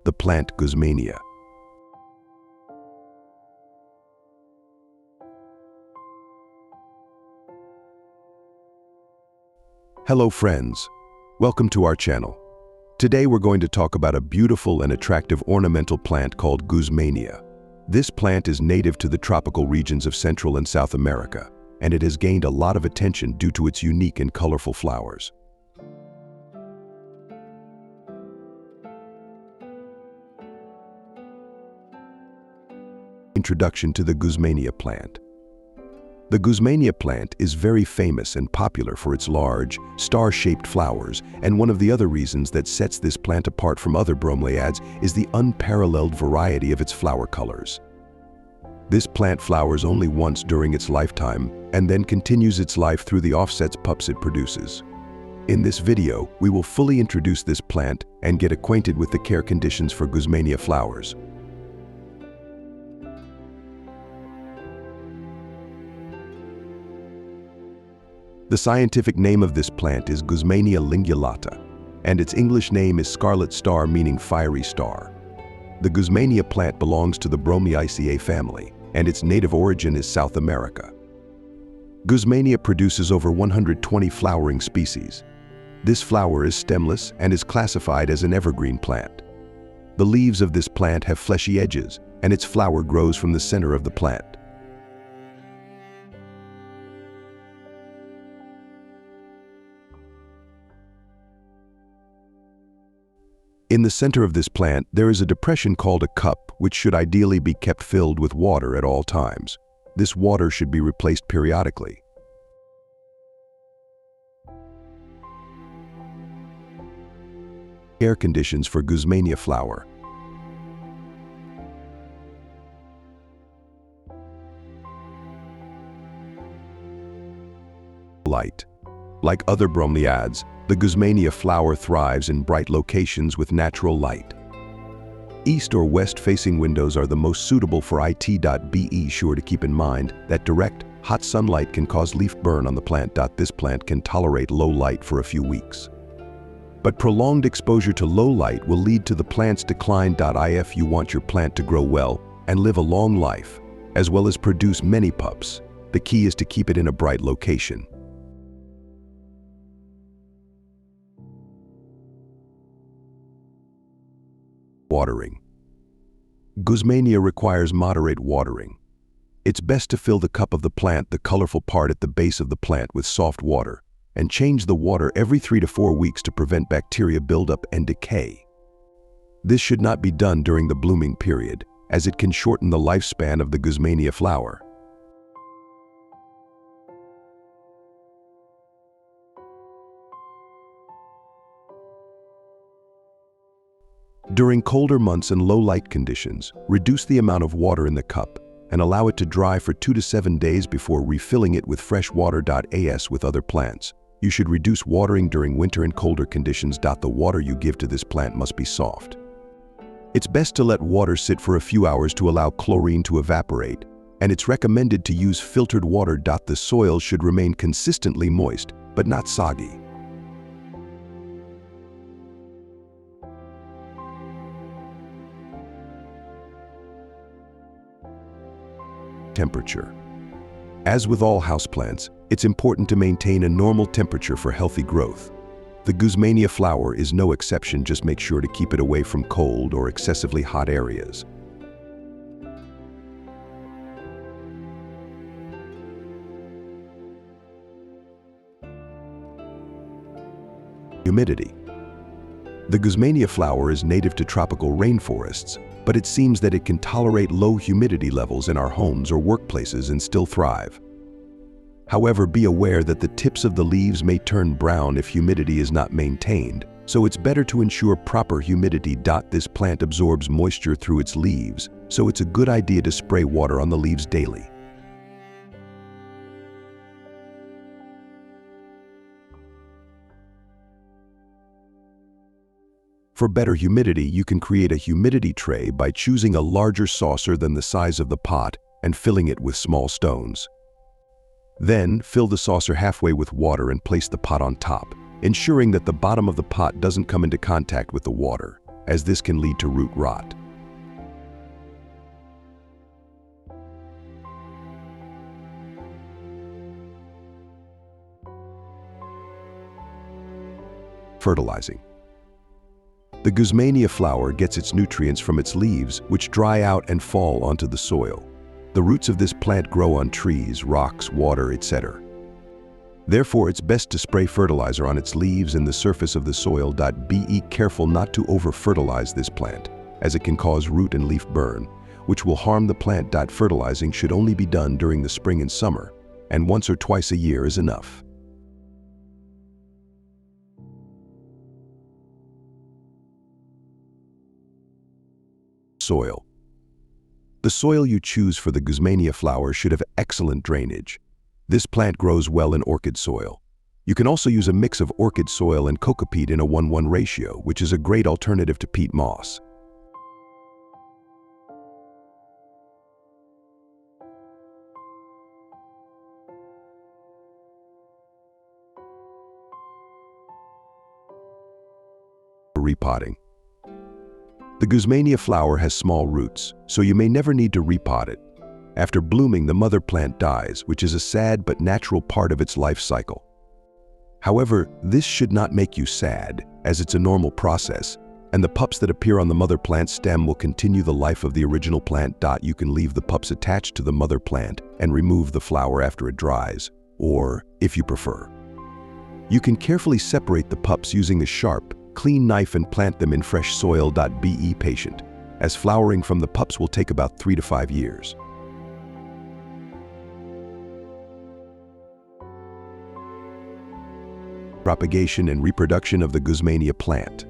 the plant Guzmania. Hello friends, welcome to our channel. Today we're going to talk about a beautiful and attractive ornamental plant called Guzmania. This plant is native to the tropical regions of Central and South America, and it has gained a lot of attention due to its unique and colorful flowers. Introduction to the Guzmania plant. The Guzmania plant is very famous and popular for its large, star-shaped flowers, and one of the other reasons that sets this plant apart from other bromeliads is the unparalleled variety of its flower colors. This plant flowers only once during its lifetime and then continues its life through the offsets pups it produces. In this video, we will fully introduce this plant and get acquainted with the care conditions for Guzmania flowers. The scientific name of this plant is Guzmania lingulata, and its English name is scarlet star, meaning fiery star. The Guzmania plant belongs to the Bromiaceae family, and its native origin is South America. Guzmania produces over 120 flowering species. This flower is stemless and is classified as an evergreen plant. The leaves of this plant have fleshy edges, and its flower grows from the center of the plant. In the center of this plant, there is a depression called a cup, which should ideally be kept filled with water at all times. This water should be replaced periodically. Care conditions for Guzmania flower. Light. Like other bromeliads, the Guzmania flower thrives in bright locations with natural light. East or west-facing windows are the most suitable for it. Be sure to keep in mind that direct, hot sunlight can cause leaf burn on the plant. This plant can tolerate low light for a few weeks. But prolonged exposure to low light will lead to the plant's decline. If you want your plant to grow well and live a long life, as well as produce many pups, the key is to keep it in a bright location. Watering. Guzmania requires moderate watering. It's best to fill the cup of the plant, the colorful part at the base of the plant, with soft water, and change the water every 3 to 4 weeks to prevent bacteria buildup and decay. This should not be done during the blooming period, as it can shorten the lifespan of the Guzmania flower. During colder months and low light conditions, reduce the amount of water in the cup and allow it to dry for 2 to 7 days before refilling it with fresh water. As with other plants, you should reduce watering during winter and colder conditions. The water you give to this plant must be soft. It's best to let water sit for a few hours to allow chlorine to evaporate, and it's recommended to use filtered water. The soil should remain consistently moist, but not soggy. Temperature. As with all houseplants, it's important to maintain a normal temperature for healthy growth. The Guzmania flower is no exception. Just make sure to keep it away from cold or excessively hot areas. Humidity. The Guzmania flower is native to tropical rainforests, but it seems that it can tolerate low humidity levels in our homes or workplaces and still thrive. However, be aware that the tips of the leaves may turn brown if humidity is not maintained, so it's better to ensure proper humidity. This plant absorbs moisture through its leaves, so it's a good idea to spray water on the leaves daily. For better humidity, you can create a humidity tray by choosing a larger saucer than the size of the pot and filling it with small stones. Then, fill the saucer halfway with water and place the pot on top, ensuring that the bottom of the pot doesn't come into contact with the water. as this can lead to root rot. Fertilizing. The Guzmania flower gets its nutrients from its leaves, which dry out and fall onto the soil. The roots of this plant grow on trees, rocks, water, etc. Therefore, it's best to spray fertilizer on its leaves and the surface of the soil. Be careful not to over-fertilize this plant, as it can cause root and leaf burn, which will harm the plant. Fertilizing should only be done during the spring and summer, and once or twice a year is enough. Soil. The soil you choose for the Guzmania flower should have excellent drainage. This plant grows well in orchid soil. You can also use a mix of orchid soil and cocopeat in a 1:1 ratio, which is a great alternative to peat moss. Repotting. The Guzmania flower has small roots, so you may never need to repot it. After blooming, the mother plant dies, which is a sad but natural part of its life cycle. However, this should not make you sad, as it's a normal process, and the pups that appear on the mother plant stem will continue the life of the original plant. You can leave the pups attached to the mother plant and remove the flower after it dries, or, if you prefer, you can carefully separate the pups using a sharp, clean knife and plant them in fresh soil. Be patient, as flowering from the pups will take about 3 to 5 years. Propagation and reproduction of the Guzmania plant.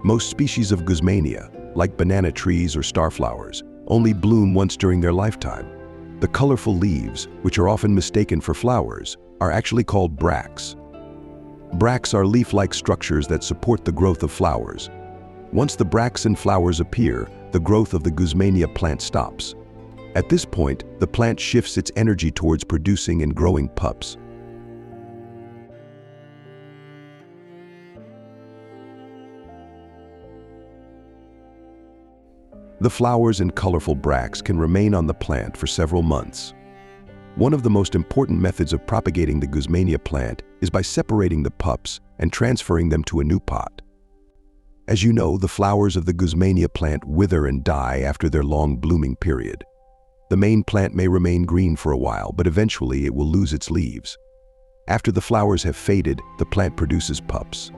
Most species of Guzmania, like banana trees or starflowers, only bloom once during their lifetime. The colorful leaves, which are often mistaken for flowers, are actually called bracts. Bracts are leaf-like structures that support the growth of flowers. Once the bracts and flowers appear, the growth of the Guzmania plant stops. At this point, the plant shifts its energy towards producing and growing pups. The flowers and colorful bracts can remain on the plant for several months. One of the most important methods of propagating the Guzmania plant is by separating the pups and transferring them to a new pot. As you know, the flowers of the Guzmania plant wither and die after their long blooming period. The main plant may remain green for a while, but eventually it will lose its leaves. After the flowers have faded, the plant produces pups.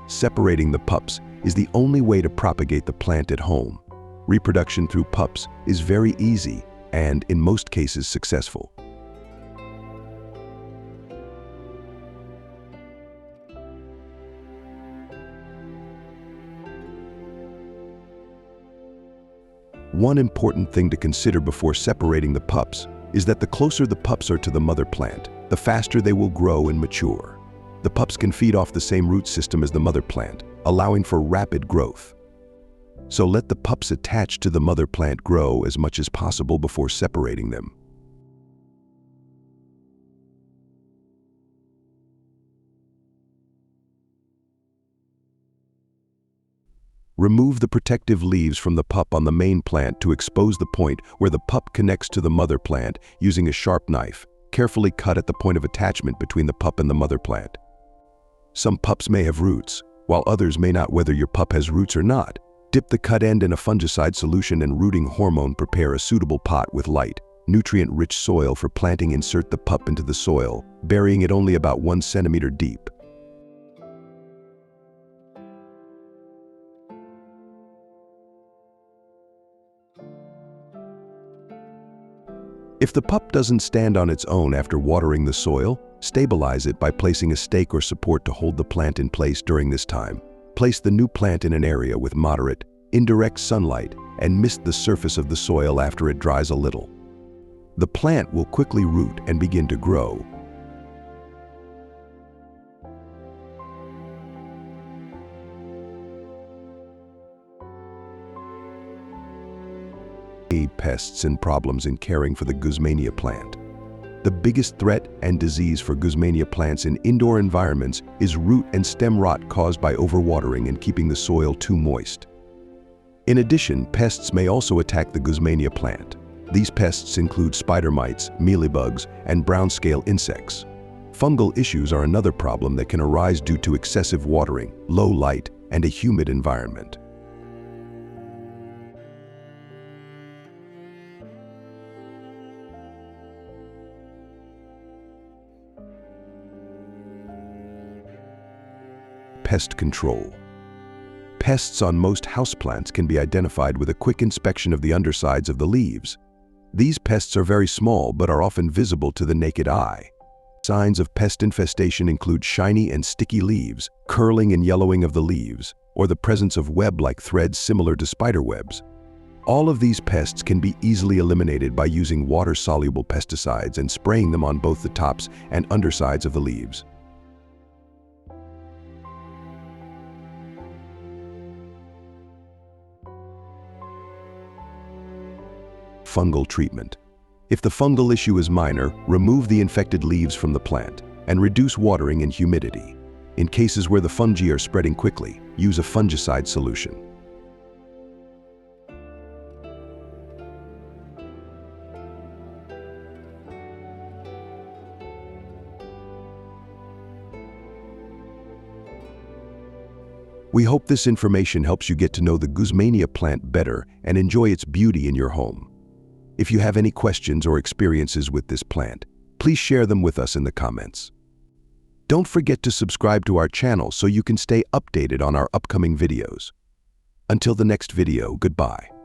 Separating the pups is the only way to propagate the plant at home. Reproduction through pups is very easy and, in most cases, successful. One important thing to consider before separating the pups is that the closer the pups are to the mother plant, the faster they will grow and mature. The pups can feed off the same root system as the mother plant, allowing for rapid growth. So let the pups attached to the mother plant grow as much as possible before separating them. Remove the protective leaves from the pup on the main plant to expose the point where the pup connects to the mother plant using a sharp knife. Carefully cut at the point of attachment between the pup and the mother plant. Some pups may have roots, while others may not. Whether your pup has roots or not, dip the cut end in a fungicide solution and rooting hormone. Prepare a suitable pot with light, nutrient-rich soil for planting. Insert the pup into the soil, burying it only about 1 centimeter deep. If the pup doesn't stand on its own after watering the soil, stabilize it by placing a stake or support to hold the plant in place during this time. Place the new plant in an area with moderate, indirect sunlight and mist the surface of the soil after it dries a little. The plant will quickly root and begin to grow. Pests and problems in caring for the Guzmania plant. The biggest threat and disease for Guzmania plants in indoor environments is root and stem rot caused by overwatering and keeping the soil too moist. In addition, pests may also attack the Guzmania plant. These pests include spider mites, mealybugs, and brown-scale insects. Fungal issues are another problem that can arise due to excessive watering, low light, and a humid environment. Pest control. Pests on most houseplants can be identified with a quick inspection of the undersides of the leaves. These pests are very small but are often visible to the naked eye. Signs of pest infestation include shiny and sticky leaves, curling and yellowing of the leaves, or the presence of web-like threads similar to spider webs. All of these pests can be easily eliminated by using water-soluble pesticides and spraying them on both the tops and undersides of the leaves. Fungal treatment. If the fungal issue is minor, remove the infected leaves from the plant and reduce watering and humidity. In cases where the fungi are spreading quickly, use a fungicide solution. We hope this information helps you get to know the Guzmania plant better and enjoy its beauty in your home. If you have any questions or experiences with this plant, please share them with us in the comments. Don't forget to subscribe to our channel so you can stay updated on our upcoming videos. Until the next video, goodbye.